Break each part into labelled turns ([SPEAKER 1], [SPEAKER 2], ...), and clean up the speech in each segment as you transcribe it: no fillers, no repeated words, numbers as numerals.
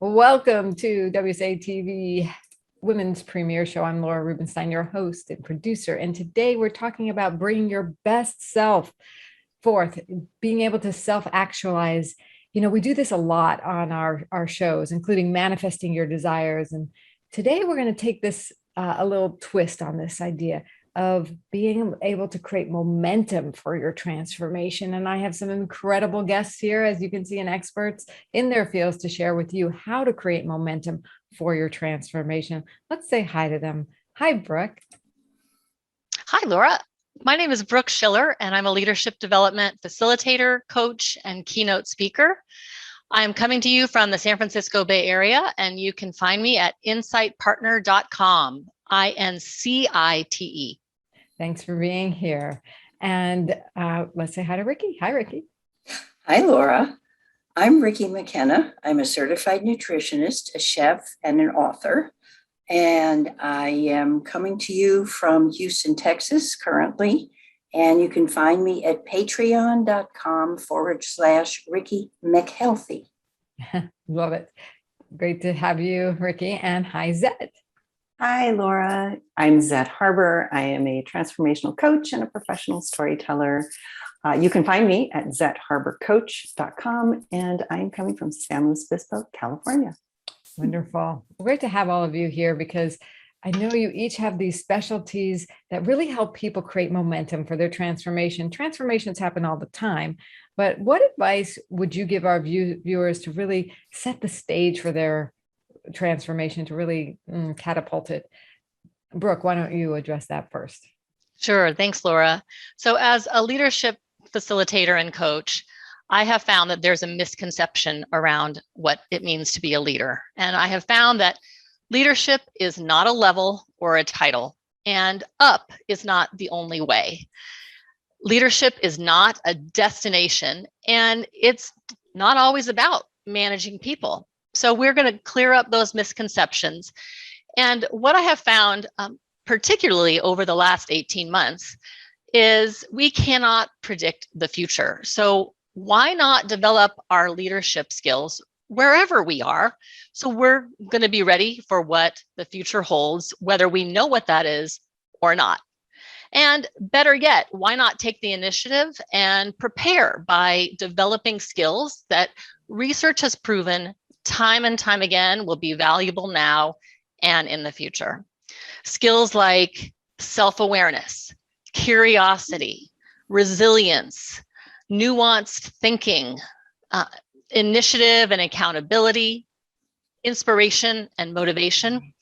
[SPEAKER 1] Welcome to WSA TV Women's Premiere Show. I'm Laura Rubenstein, your host and producer. And today we're talking about bringing your best self forth, being able to self-actualize. We do this a lot on our shows, including manifesting your desires. And today we're going to take this a little twist on this idea of being able to create momentum for your transformation. And I have some incredible guests here, as you can see, and experts in their fields to share with you how to create momentum for your transformation. Let's say hi to them. Hi, Brooke.
[SPEAKER 2] Hi, Laura. My name is Brooke Schiller, and I'm a leadership development facilitator, coach, and keynote speaker. I'm coming to you from the San Francisco Bay Area, and you can find me at insightpartner.com, INCITE.
[SPEAKER 1] Thanks for being here. And let's say hi to Ricki. Hi, Ricki.
[SPEAKER 3] Hi, Laura. I'm Ricki McKenna. I'm a certified nutritionist, a chef, and an author. And I am coming to you from Houston, Texas currently. And you can find me at patreon.com/Ricki McHealthy.
[SPEAKER 1] Love it. Great to have you, Ricki. And hi, Zette.
[SPEAKER 4] Hi, Laura. I'm Zette Harbour. I am a transformational coach and a professional storyteller. You can find me at ZetteHarbourCoach.com, and I'm coming from San Luis Obispo, California.
[SPEAKER 1] Wonderful. Great to have all of you here because I know you each have these specialties that really help people create momentum for their transformation. Transformations happen all the time, but what advice would you give our viewers to really set the stage for their transformation, to really catapult it? Brooke, why don't you address that first?
[SPEAKER 2] Sure. Thanks, Laura. So as a leadership facilitator and coach, I have found that there's a misconception around what it means to be a leader. And I have found that leadership is not a level or a title, and up is not the only way. Leadership is not a destination, and it's not always about managing people. So we're going to clear up those misconceptions. And what I have found, particularly over the last 18 months, is we cannot predict the future. So why not develop our leadership skills wherever we are? So we're going to be ready for what the future holds, whether we know what that is or not. And better yet, why not take the initiative and prepare by developing skills that research has proven time and time again will be valuable now and in the future. Skills like self-awareness, curiosity, resilience, nuanced thinking, initiative and accountability, inspiration and motivation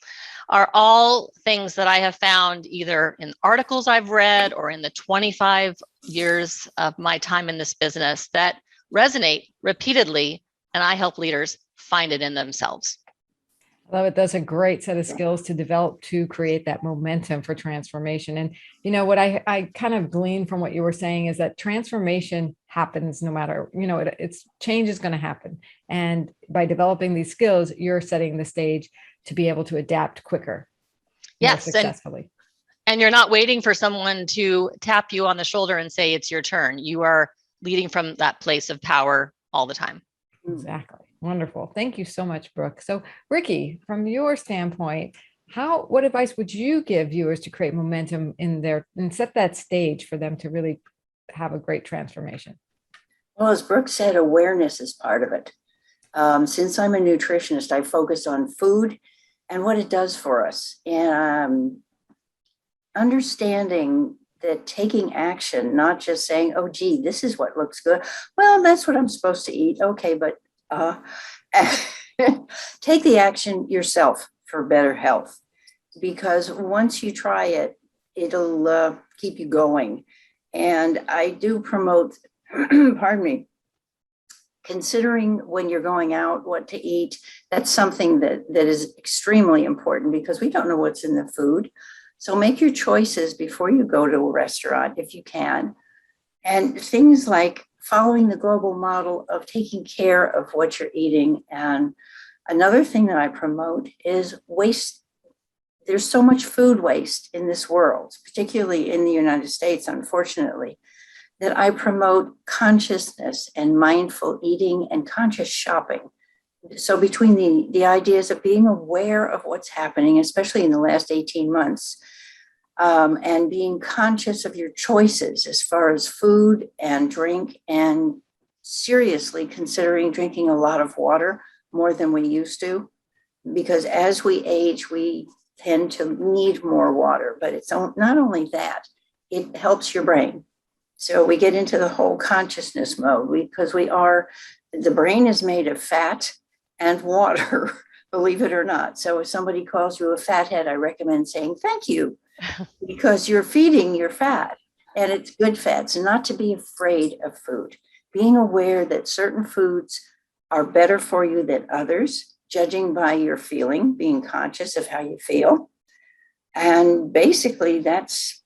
[SPEAKER 2] are all things that I have found either in articles I've read or in the 25 years of my time in this business that resonate repeatedly, and I help leaders find it in themselves.
[SPEAKER 1] I love it. That's a great set of skills to develop to create that momentum for transformation. And what I kind of gleaned from what you were saying is that transformation happens no matter, it's change is going to happen. And by developing these skills, you're setting the stage to be able to adapt quicker.
[SPEAKER 2] Yes,
[SPEAKER 1] more successfully.
[SPEAKER 2] And you're not waiting for someone to tap you on the shoulder and say it's your turn. You are leading from that place of power all the time.
[SPEAKER 1] Exactly. Wonderful. Thank you so much, Brooke. So Ricki, from your standpoint, what advice would you give viewers to create momentum and set that stage for them to really have a great transformation?
[SPEAKER 3] Well, as Brooke said, awareness is part of it. Since I'm a nutritionist, I focus on food and what it does for us. And understanding that taking action, not just saying, oh, gee, this is what looks good. Well, that's what I'm supposed to eat. Okay, but take the action yourself for better health. Because once you try it, it'll keep you going. And I do promote, pardon me, considering when you're going out what to eat. That's something that is extremely important because we don't know what's in the food. So make your choices before you go to a restaurant if you can. And things like following the global model of taking care of what you're eating. And another thing that I promote is waste. There's so much food waste in this world, particularly in the United States, unfortunately, that I promote consciousness and mindful eating and conscious shopping. So between the ideas of being aware of what's happening, especially in the last 18 months, and being conscious of your choices as far as food and drink, and seriously considering drinking a lot of water, more than we used to, because as we age, we tend to need more water. But it's not only that, it helps your brain. So we get into the whole consciousness mode, because the brain is made of fat and water, believe it or not. So if somebody calls you a fathead, I recommend saying thank you, because you're feeding your fat, and it's good fats. And not to be afraid of food, being aware that certain foods are better for you than others, judging by your feeling, being conscious of how you feel. And basically that's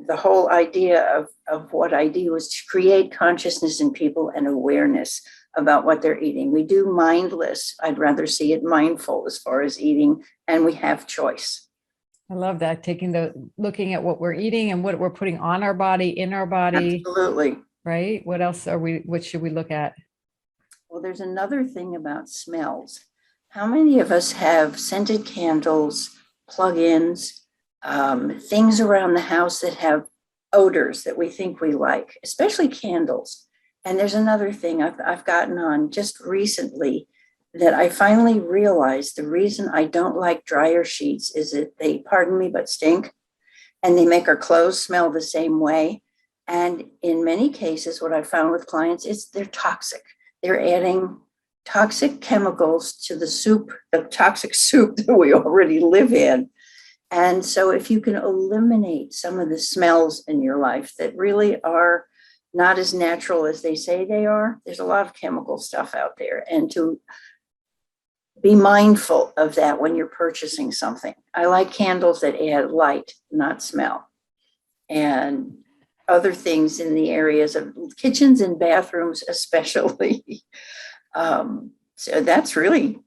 [SPEAKER 3] the whole idea of what I do, is to create consciousness in people and awareness about what they're eating. We do mindless. I'd rather see it mindful as far as eating, and we have choice.
[SPEAKER 1] I love that. Looking at what we're eating and what we're putting on our body, in our body.
[SPEAKER 3] Absolutely.
[SPEAKER 1] Right? What should we look at?
[SPEAKER 3] Well, there's another thing about smells. How many of us have scented candles, plug-ins, things around the house that have odors that we think we like, especially candles? And there's another thing I've gotten on just recently, that I finally realized the reason I don't like dryer sheets is that they, pardon me, but stink, and they make our clothes smell the same way. And in many cases, what I found with clients is they're toxic. They're adding toxic chemicals to the toxic soup that we already live in. And so if you can eliminate some of the smells in your life that really are not as natural as they say they are, there's a lot of chemical stuff out there. And to be mindful of that when you're purchasing something. I like candles that add light, not smell. And other things in the areas of kitchens and bathrooms, especially. So that's really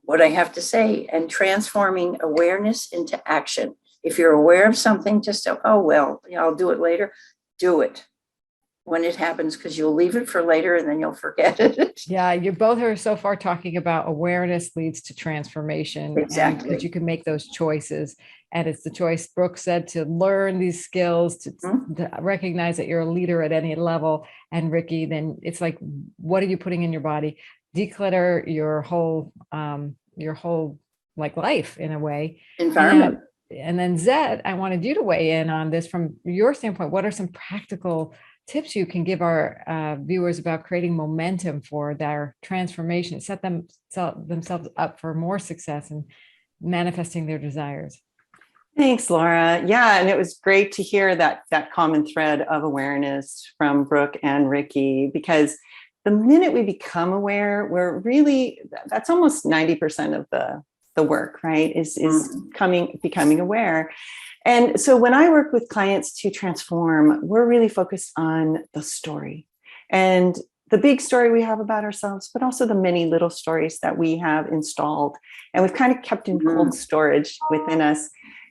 [SPEAKER 3] what I have to say. And transforming awareness into action. If you're aware of something, just say, oh, well, I'll do it later. Do it when it happens, because you'll leave it for later and then you'll forget it.
[SPEAKER 1] Yeah, you both are so far talking about awareness leads to transformation.
[SPEAKER 3] Exactly.
[SPEAKER 1] That you can make those choices. And it's the choice, Brooke said, to learn these skills, to recognize that you're a leader at any level. And Ricki, then it's like, what are you putting in your body? Declutter your whole like life in a way.
[SPEAKER 3] Environment.
[SPEAKER 1] And then Zette, I wanted you to weigh in on this from your standpoint. What are some practical tips you can give our viewers about creating momentum for their transformation, set themselves up for more success and manifesting their desires?
[SPEAKER 4] Thanks, Laura. Yeah, and it was great to hear that common thread of awareness from Brooke and Ricki, because the minute we become aware, that's almost 90% of the work, right? Is becoming aware. And so when I work with clients to transform, we're really focused on the story and the big story we have about ourselves, but also the many little stories that we have installed and we've kind of kept in cold storage within us.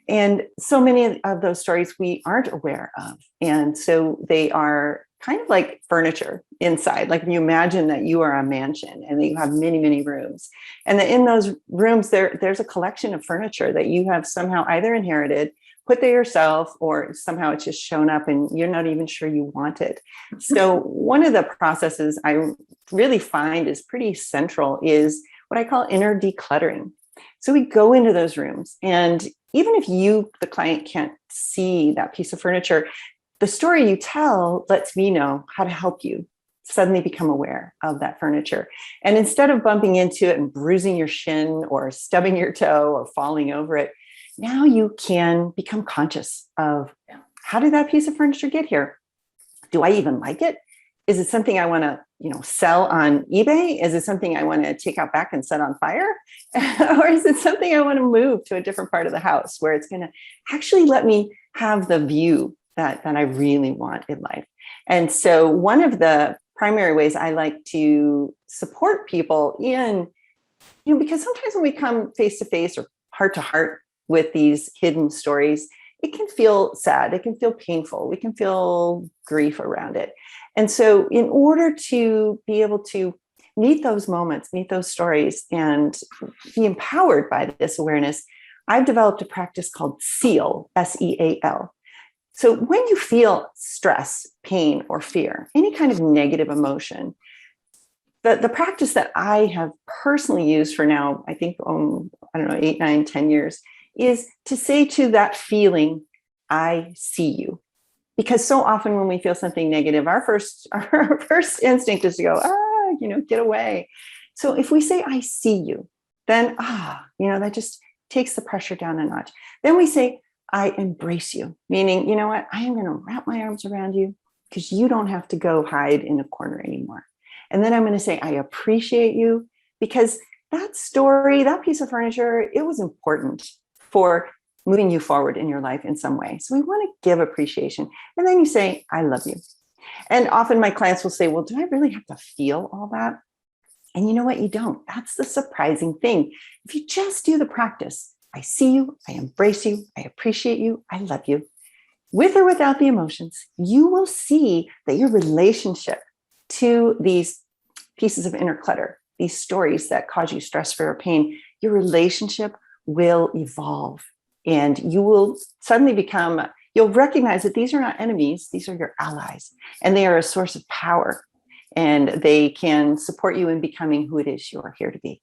[SPEAKER 4] And so many of those stories we aren't aware of. And so they are kind of like furniture inside. Like, you imagine that you are a mansion and that you have many, many rooms. And that in those rooms, there's a collection of furniture that you have somehow either inherited, put there yourself, or somehow it's just shown up and you're not even sure you want it. So one of the processes I really find is pretty central is what I call inner decluttering. So we go into those rooms, and even if you, the client, can't see that piece of furniture, the story you tell lets me know how to help you suddenly become aware of that furniture. And instead of bumping into it and bruising your shin or stubbing your toe or falling over it, now you can become conscious of, how did that piece of furniture get here? Do I even like it? Is it something I want to, sell on eBay? Is it something I want to take out back and set on fire? Or is it something I want to move to a different part of the house where it's going to actually let me have the view that I really want in life? And so one of the primary ways I like to support people in, because sometimes when we come face to face or heart to heart with these hidden stories, it can feel sad, it can feel painful, we can feel grief around it. And so in order to be able to meet those moments, meet those stories, and be empowered by this awareness, I've developed a practice called SEAL, SEAL. So when you feel stress, pain, or fear, any kind of negative emotion, the practice that I have personally used for now, I think, I don't know, 8, 9, 10 years, is to say to that feeling, I see you. Because so often when we feel something negative, our first instinct is to go, get away. So if we say, I see you, then, that just takes the pressure down a notch. Then we say, I embrace you, meaning, you know what, I am going to wrap my arms around you because you don't have to go hide in a corner anymore. And then I'm going to say, I appreciate you because that story, that piece of furniture, it was important for moving you forward in your life in some way. So we want to give appreciation. And then you say, I love you. And often my clients will say, well, do I really have to feel all that? And you know what? You don't. That's the surprising thing. If you just do the practice, I see you, I embrace you, I appreciate you, I love you, with or without the emotions, you will see that your relationship to these pieces of inner clutter, these stories that cause you stress, fear, or pain, your relationship will evolve. And you will suddenly you'll recognize that these are not enemies, these are your allies, and they are a source of power, and they can support you in becoming who it is you're here to be.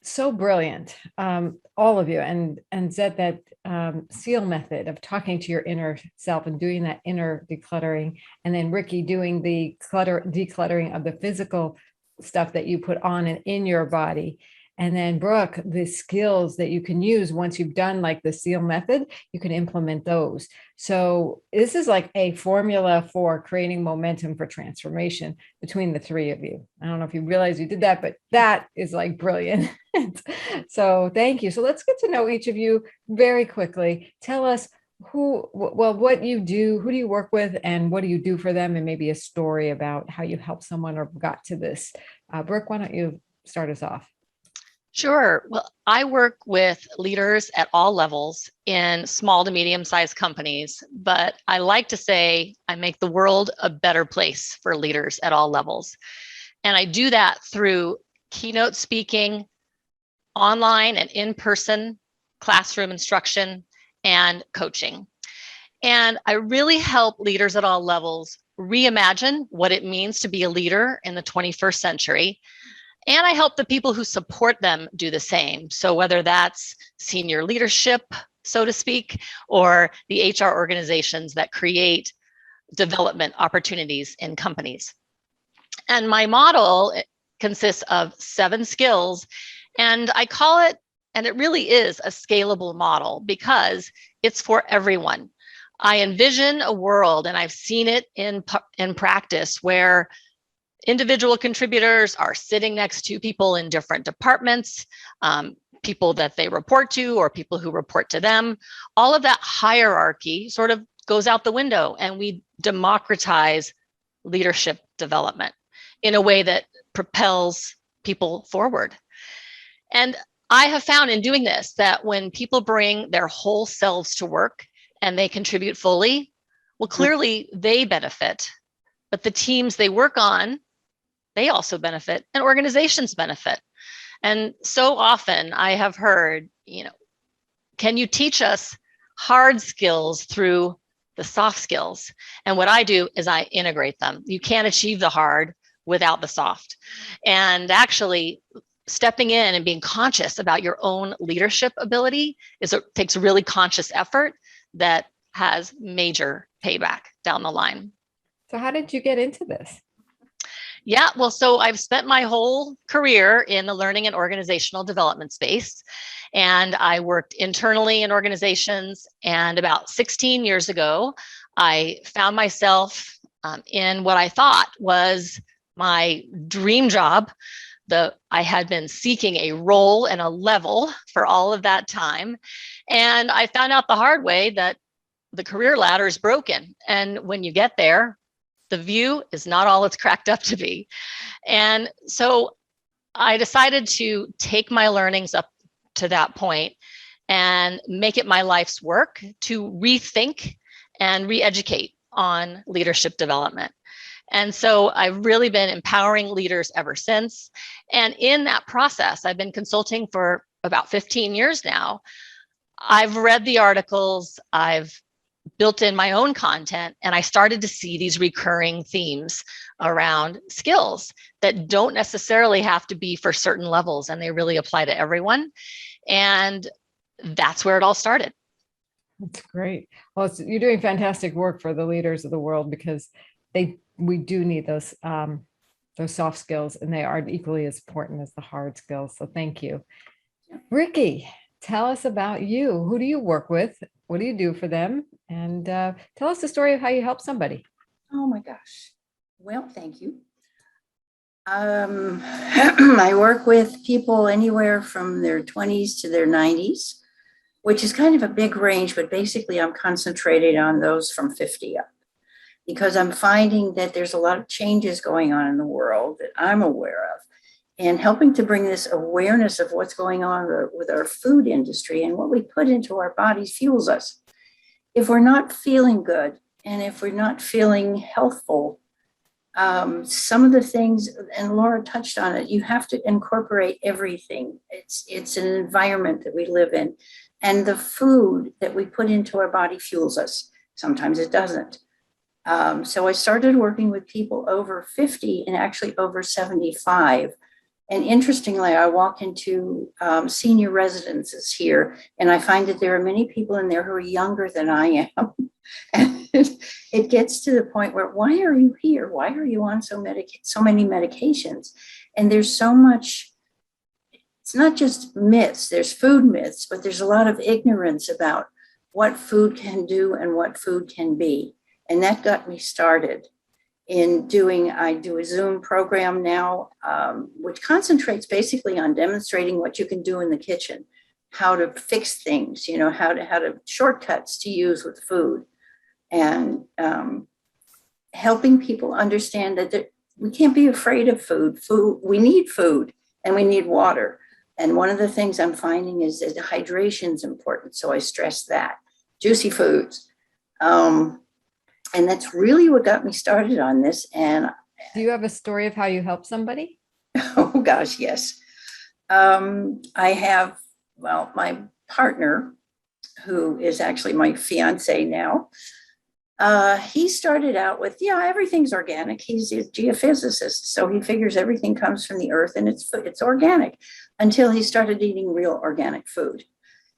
[SPEAKER 1] So brilliant, all of you, and Zette, that SEAL method of talking to your inner self and doing that inner decluttering, and then Ricki doing the decluttering of the physical stuff that you put on and in your body. And then Brooke, the skills that you can use once you've done like the SEAL method, you can implement those. So this is like a formula for creating momentum for transformation between the three of you. I don't know if you realize you did that, but that is like brilliant. So thank you. So let's get to know each of you very quickly. Tell us what you do, who do you work with, and what do you do for them, and maybe a story about how you helped someone or got to this. Brooke, why don't you start us off?
[SPEAKER 2] Sure. Well, I work with leaders at all levels in small to medium-sized companies, but I like to say I make the world a better place for leaders at all levels. And I do that through keynote speaking, online and in-person classroom instruction, and coaching. And I really help leaders at all levels reimagine what it means to be a leader in the 21st century. And I help the people who support them do the same. So whether that's senior leadership, so to speak, or the HR organizations that create development opportunities in companies. And my model consists of 7 skills, and I call it, and it really is a scalable model because it's for everyone. I envision a world, and I've seen it in practice, where individual contributors are sitting next to people in different departments, people that they report to or people who report to them. All of that hierarchy sort of goes out the window, and we democratize leadership development in a way that propels people forward. And I have found in doing this that when people bring their whole selves to work and they contribute fully, well, clearly they benefit, but the teams they work on, they also benefit, and organizations benefit. And so often I have heard, can you teach us hard skills through the soft skills? And what I do is I integrate them. You can't achieve the hard without the soft. And actually stepping in and being conscious about your own leadership ability takes really conscious effort that has major payback down the line.
[SPEAKER 1] So how did you get into this?
[SPEAKER 2] Yeah, well, so I've spent my whole career in the learning and organizational development space, and I worked internally in organizations. And about 16 years ago, I found myself in what I thought was my dream job. I had been seeking a role and a level for all of that time. And I found out the hard way that the career ladder is broken. And when you get there, the view is not all it's cracked up to be. And so I decided to take my learnings up to that point and make it my life's work to rethink and re-educate on leadership development. And so I've really been empowering leaders ever since. And in that process, I've been consulting for about 15 years now. I've read the articles, I've built in my own content, and I started to see these recurring themes around skills that don't necessarily have to be for certain levels, and they really apply to everyone. And that's where it all started.
[SPEAKER 1] That's great. Well, you're doing fantastic work for the leaders of the world, because we do need those soft skills, and they are equally as important as the hard skills. So thank you. Ricki, tell us about you. Who do you work with? What do you do for them? And tell us the story of how you help somebody.
[SPEAKER 3] Oh my gosh. Well, thank you. I work with people anywhere from their 20s to their 90s, which is kind of a big range, but basically I'm concentrated on those from 50 up, because I'm finding that there's a lot of changes going on in the world that I'm aware of, and helping to bring this awareness of what's going on with our food industry, and what we put into our bodies fuels us. If we're not feeling good, and if we're not feeling healthful, some of the things, and Laura touched on it, you have to incorporate everything. It's an environment that we live in, and the food that we put into our body fuels us. Sometimes it doesn't. So I started working with people over 50 and actually over 75. And interestingly, I walk into senior residences here, and I find that there are many people in there who are younger than I am. And it gets to the point where, why are you here? Why are you on so many medications? And there's so much, it's not just myths, there's food myths, but there's a lot of ignorance about what food can do and what food can be. And that got me started I do a Zoom program now, which concentrates basically on demonstrating what you can do in the kitchen, how to fix things, how to shortcuts to use with food, and helping people understand that we can't be afraid of food. We need food, and we need water. And one of the things I'm finding is that hydration is important. So I stress that. Juicy foods. And that's really what got me started on this. And
[SPEAKER 1] do you have a story of how you help somebody?
[SPEAKER 3] Oh gosh, yes. I have, my partner, who is actually my fiance now, he started out with, everything's organic. He's a geophysicist, so he figures everything comes from the earth and it's organic, until he started eating real organic food.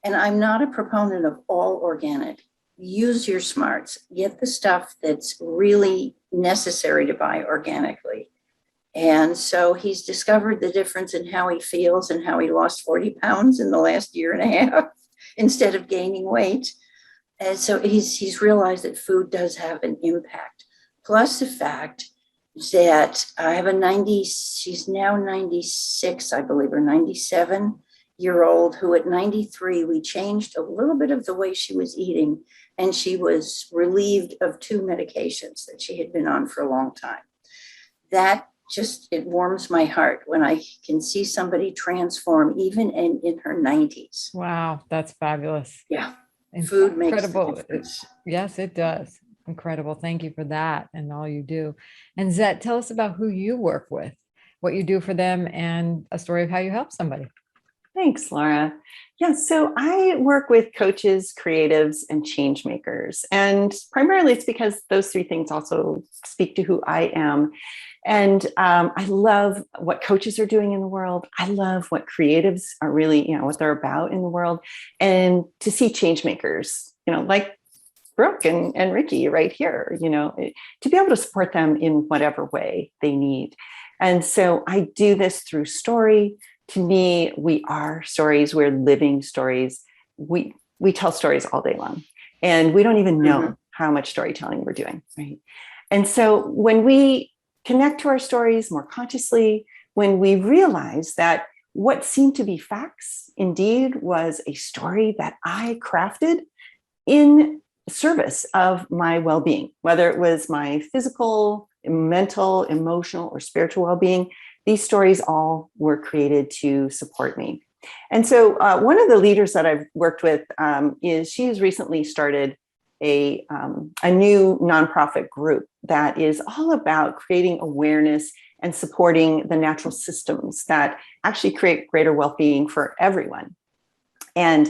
[SPEAKER 3] And I'm not a proponent of all organic. Use your smarts, get the stuff that's really necessary to buy organically. And so he's discovered the difference in how he feels, and how he lost 40 pounds in the last year and a half instead of gaining weight. And so he's realized that food does have an impact. Plus the fact that I have she's now 96, I believe, or 97-year-old, who at 93, we changed a little bit of the way she was eating, and she was relieved of 2 medications that she had been on for a long time. That it warms my heart when I can see somebody transform, even in her 90s.
[SPEAKER 1] Wow, that's fabulous.
[SPEAKER 3] Yeah, food makes a difference.
[SPEAKER 1] Yes, it does. Incredible. Thank you for that and all you do. And Zette, tell us about who you work with, what you do for them, and a story of how you help somebody.
[SPEAKER 4] Thanks, Laura. Yeah, so I work with coaches, creatives, and change makers. And primarily it's because those 3 things also speak to who I am. And I love what coaches are doing in the world. I love what creatives are really, what they're about in the world. And to see change makers, like Brooke and Ricki right here, to be able to support them in whatever way they need. And so I do this through story. To me, we are stories. We're living stories. We tell stories all day long, and we don't even know how much storytelling we're doing, right? And so when we connect to our stories more consciously, when we realize that what seemed to be facts indeed was a story that I crafted in service of my well-being, whether it was my physical, mental, emotional, or spiritual well-being, these stories all were created to support me. And so one of the leaders that I've worked with she has recently started a new nonprofit group that is all about creating awareness and supporting the natural systems that actually create greater well-being for everyone. And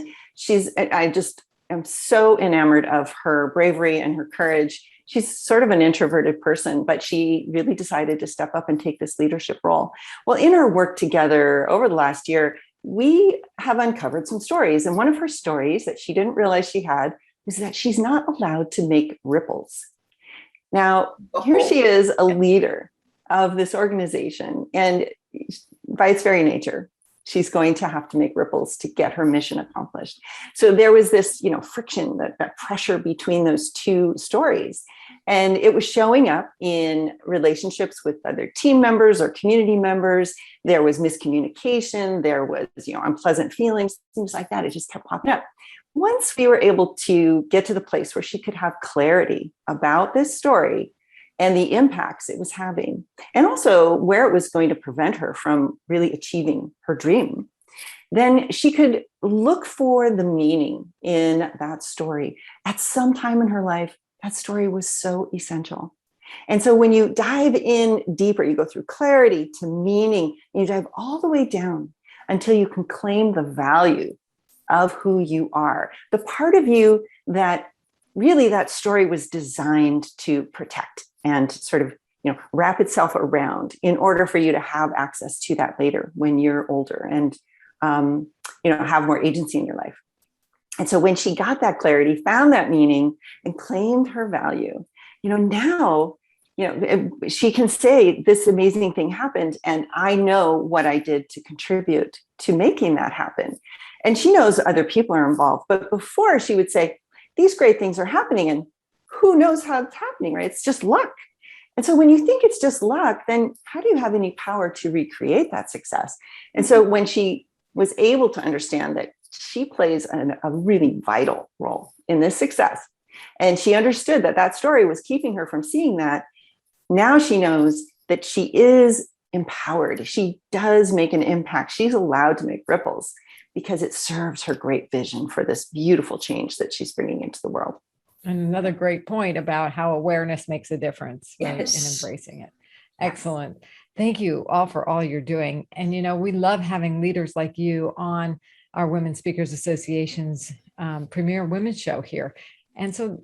[SPEAKER 4] I just am so enamored of her bravery and her courage. She's sort of an introverted person, but she really decided to step up and take this leadership role. Well, in our work together over the last year, we have uncovered some stories. And one of her stories that she didn't realize she had was that she's not allowed to make ripples. Now, here she is, a leader of this organization, and by its very nature, she's going to have to make ripples to get her mission accomplished. So there was this, friction, that pressure between those two stories. And it was showing up in relationships with other team members or community members. There was miscommunication. There was, unpleasant feelings, things like that. It just kept popping up. Once we were able to get to the place where she could have clarity about this story and the impacts it was having, and also where it was going to prevent her from really achieving her dream, then she could look for the meaning in that story. At some time in her life, that story was so essential. And so when you dive in deeper, you go through clarity to meaning, and you dive all the way down until you can claim the value of who you are, the part of you that really that story was designed to protect and sort of, wrap itself around in order for you to have access to that later when you're older and, have more agency in your life. And so when she got that clarity, found that meaning, and claimed her value, now, she can say this amazing thing happened, and I know what I did to contribute to making that happen. And she knows other people are involved. But before, she would say, these great things are happening, and who knows how it's happening, right? It's just luck. And so when you think it's just luck, then how do you have any power to recreate that success? And so when she was able to understand that she plays a really vital role in this success, and she understood that that story was keeping her from seeing that, now she knows that she is empowered. She does make an impact. She's allowed to make ripples because it serves her great vision for this beautiful change that she's bringing into the world.
[SPEAKER 1] And another great point about how awareness makes a difference, right?
[SPEAKER 3] Yes.
[SPEAKER 1] In embracing it. Excellent. Thank you all for all you're doing. And, we love having leaders like you on our Women Speakers Association's premier women's show here. And so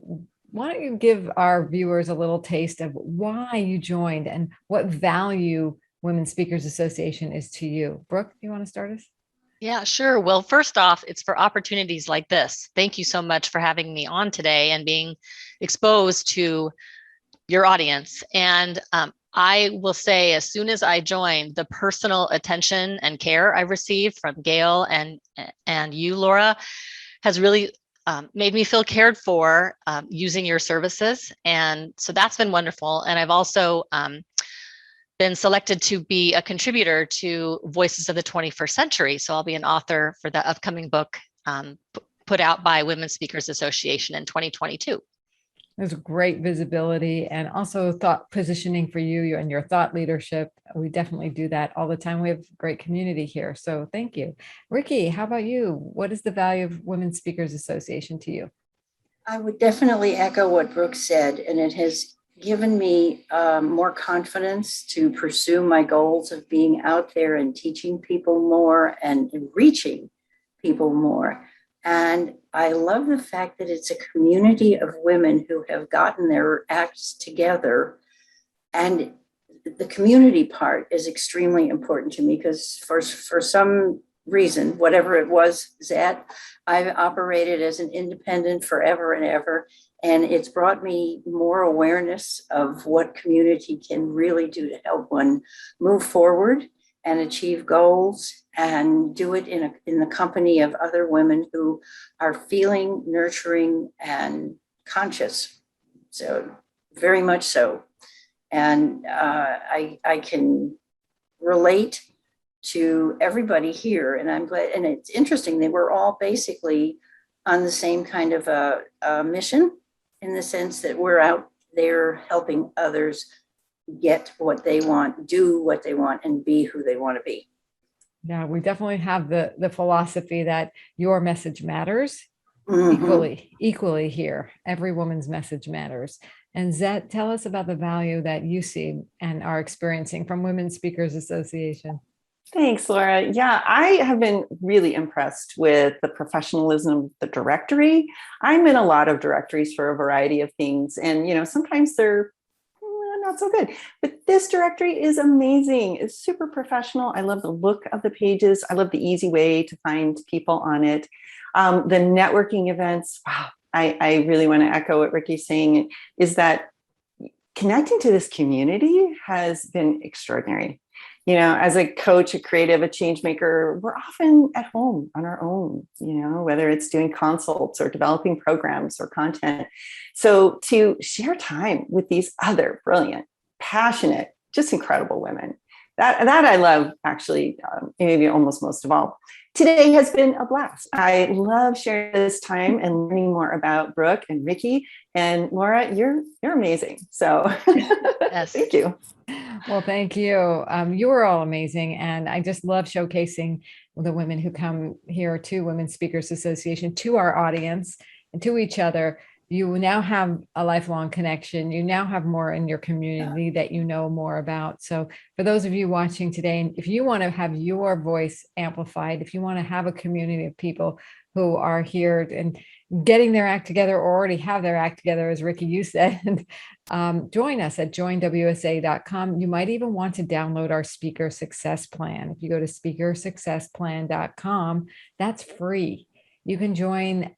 [SPEAKER 1] why don't you give our viewers a little taste of why you joined and what value Women Speakers Association is to you? Brooke, you want to start us?
[SPEAKER 2] Yeah, sure. Well, first off, it's for opportunities like this. Thank you so much for having me on today and being exposed to your audience. And I will say, as soon as I joined, the personal attention and care I received from Gail and you, Laura, has really made me feel cared for using your services. And so that's been wonderful. And I've also been selected to be a contributor to Voices of the 21st Century. So I'll be an author for the upcoming book put out by Women Speakers Association in 2022.
[SPEAKER 1] There's great visibility and also thought positioning for you and your thought leadership. We definitely do that all the time. We have great community here. So thank you. Ricki, how about you? What is the value of Women Speakers Association to you?
[SPEAKER 3] I would definitely echo what Brooke said, and it has given me more confidence to pursue my goals of being out there and teaching people more and reaching people more. And I love the fact that it's a community of women who have gotten their acts together. And the community part is extremely important to me because for some reason, whatever it was, Zette, I've operated as an independent forever and ever. And it's brought me more awareness of what community can really do to help one move forward and achieve goals and do it in the company of other women who are feeling, nurturing, and conscious. So very much so. And I can relate to everybody here. And I'm glad, and it's interesting, they were all basically on the same kind of a mission, in the sense that we're out there helping others get what they want, do what they want, and be who they want to be.
[SPEAKER 1] Yeah, we definitely have the philosophy that your message matters
[SPEAKER 3] Mhm.
[SPEAKER 1] equally here. Every woman's message matters. And Zette, tell us about the value that you see and are experiencing from Women's Speakers Association.
[SPEAKER 4] Thanks, Laura. Yeah, I have been really impressed with the professionalism of the directory. I'm in a lot of directories for a variety of things, and sometimes they're not so good. But this directory is amazing. It's super professional. I love the look of the pages. I love the easy way to find people on it. The networking events, wow, I really want to echo what Ricki's saying, is that connecting to this community has been extraordinary. As a coach, a creative, a change maker, we're often at home on our own, whether it's doing consults or developing programs or content. So to share time with these other brilliant, passionate, just incredible women, that I love, actually, maybe almost most of all. Today has been a blast. I love sharing this time and learning more about Brooke and Ricki. And Laura, you're amazing. So
[SPEAKER 2] Yes.
[SPEAKER 4] Thank you.
[SPEAKER 1] Well, thank you. You are all amazing. And I just love showcasing the women who come here to Women's Speakers Association, to our audience and to each other. You now have a lifelong connection. You now have more in your community that you know more about. So for those of you watching today, if you want to have your voice amplified, if you want to have a community of people who are here and getting their act together or already have their act together, as Ricki, you said, join us at joinwsa.com. You might even want to download our Speaker Success Plan. If you go to speakersuccessplan.com, that's free. You can join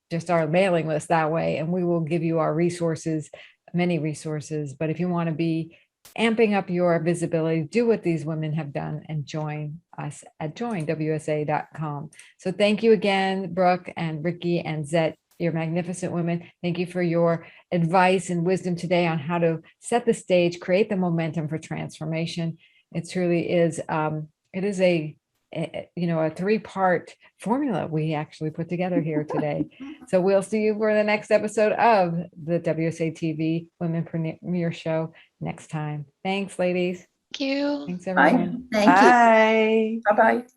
[SPEAKER 1] just our mailing list that way, and we will give you our resources, many resources. But if you want to be amping up your visibility, do what these women have done and join us at joinwsa.com. So thank you again, Brooke and Ricki and Zette. You're magnificent women. Thank you for your advice and wisdom today on how to set the stage, create the momentum for transformation. It truly is. It is a 3-part formula we actually put together here today. So we'll see you for the next episode of the WSA TV Women Premier Show next time. Thank ladies.
[SPEAKER 2] Thank you.
[SPEAKER 1] Thanks,
[SPEAKER 3] Bye.
[SPEAKER 1] everyone.
[SPEAKER 3] Thank you.
[SPEAKER 4] Bye.
[SPEAKER 3] Bye-bye.